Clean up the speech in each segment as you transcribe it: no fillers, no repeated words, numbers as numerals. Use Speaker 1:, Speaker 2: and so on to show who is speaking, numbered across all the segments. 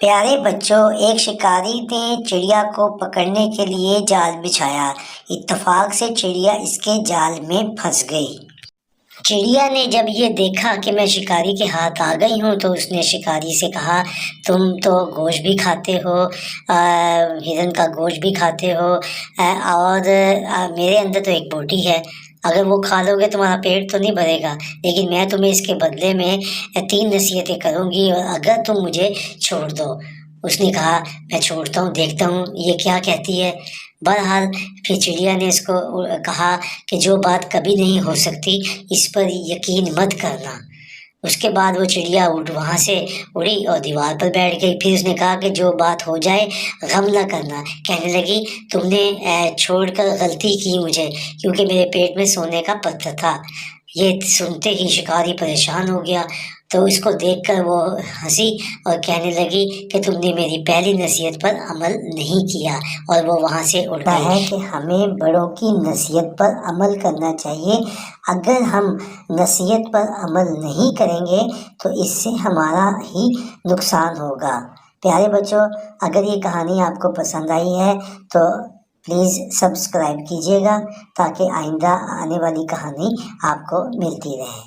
Speaker 1: پیارے بچوں، ایک شکاری نے چڑیا کو پکڑنے کے لیے جال بچھایا۔ اتفاق سے چڑیا اس کے جال میں پھنس گئی۔ چڑیا نے جب یہ دیکھا کہ میں شکاری کے ہاتھ آ گئی ہوں تو اس نے شکاری سے کہا، تم تو گوشت بھی کھاتے ہو، ہرن کا گوشت بھی کھاتے ہو، اور میرے اندر تو ایک بوٹی ہے، اگر وہ کھا لو گے تمہارا پیٹ تو نہیں بھرے گا، لیکن میں تمہیں اس کے بدلے میں 3 نصیحتیں کروں گی اور اگر تم مجھے چھوڑ دو۔ اس نے کہا، میں چھوڑتا ہوں، دیکھتا ہوں یہ کیا کہتی ہے۔ بہرحال پھر چڑیا نے اس کو کہا کہ جو بات کبھی نہیں ہو سکتی اس پر یقین مت کرنا۔ اس کے بعد وہ چڑیا وہاں سے اڑی اور دیوار پر بیٹھ گئی۔ پھر اس نے کہا کہ جو بات ہو جائے غم نہ کرنا۔ کہنے لگی، تم نے چھوڑ کر غلطی کی مجھے، کیونکہ میرے پیٹ میں سونے کا پتھر تھا۔ یہ سنتے ہی شکاری پریشان ہو گیا، تو اس کو دیکھ کر وہ ہنسی اور کہنے لگی کہ تم نے میری پہلی نصیحت پر عمل نہیں کیا، اور وہ وہاں سے اڑ گئی۔ ہے کہ ہمیں بڑوں کی نصیحت پر عمل کرنا چاہیے۔ اگر ہم نصیحت پر عمل نہیں کریں گے تو اس سے ہمارا ہی نقصان ہوگا۔ پیارے بچوں، اگر یہ کہانی آپ کو پسند آئی ہے تو پلیز سبسکرائب کیجیے گا تاکہ آئندہ آنے والی کہانی آپ کو ملتی رہے۔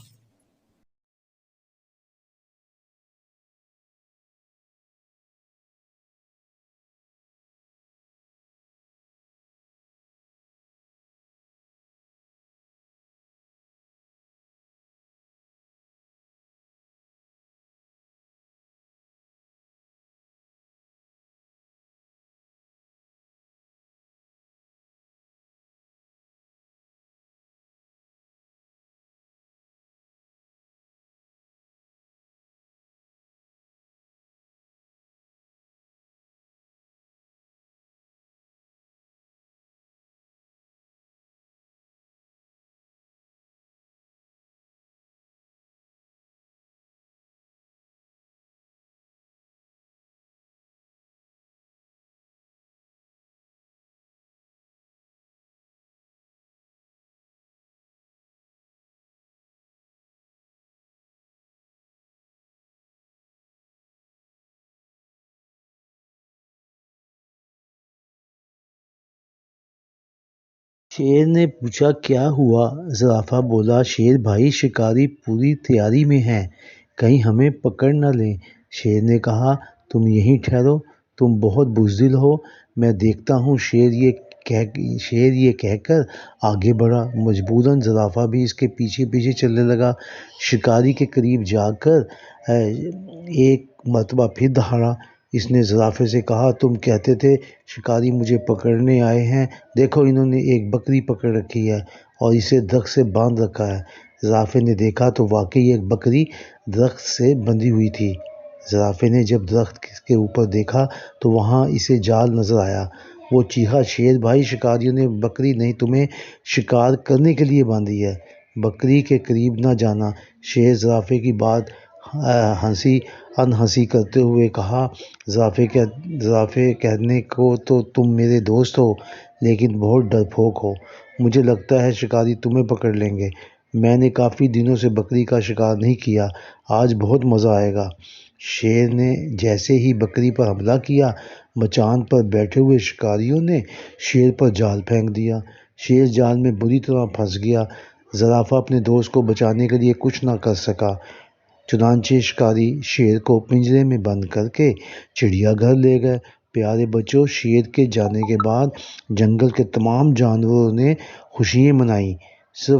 Speaker 2: شیر نے پوچھا، کیا ہوا؟ زرافہ بولا، شیر بھائی، شکاری پوری تیاری میں ہے، کہیں ہمیں پکڑ نہ لیں۔ شیر نے کہا، تم یہیں ٹھہرو، تم بہت بزدل ہو، میں دیکھتا ہوں۔ شیر یہ کہہ کر آگے بڑھا۔ مجبوراً زرافہ بھی اس کے پیچھے پیچھے چلنے لگا۔ شکاری کے قریب جا کر ایک مرتبہ پھر دہاڑا۔ اس نے زرافے سے کہا، تم کہتے تھے شکاری مجھے پکڑنے آئے ہیں، دیکھو انہوں نے ایک بکری پکڑ رکھی ہے اور اسے درخت سے باندھ رکھا ہے۔ زرافے نے دیکھا تو واقعی ایک بکری درخت سے بندھی ہوئی تھی۔ زرافے نے جب درخت کے اوپر دیکھا تو وہاں اسے جال نظر آیا۔ وہ چیخا، شیر بھائی، شکاریوں نے بکری نہیں تمہیں شکار کرنے کے لیے باندھی ہے، بکری کے قریب نہ جانا۔ شیر زرافے کی بات ہنسی کرتے ہوئے کہا، زرافے کہنے کو تو تم میرے دوست ہو لیکن بہت ڈرپوک ہو، مجھے لگتا ہے شکاری تمہیں پکڑ لیں گے۔ میں نے کافی دنوں سے بکری کا شکار نہیں کیا، آج بہت مزہ آئے گا۔ شیر نے جیسے ہی بکری پر حملہ کیا، مچان پر بیٹھے ہوئے شکاریوں نے شیر پر جال پھینک دیا۔ شیر جال میں بری طرح پھنس گیا۔ زرافہ اپنے دوست کو بچانے کے لیے کچھ نہ کر سکا، چنانچہ شکاری شیر کو پنجرے میں بند کر کے چڑیا گھر لے گئے۔ پیارے بچوں، شیر کے جانے کے بعد جنگل کے تمام جانوروں نے خوشیاں منائیں، صرف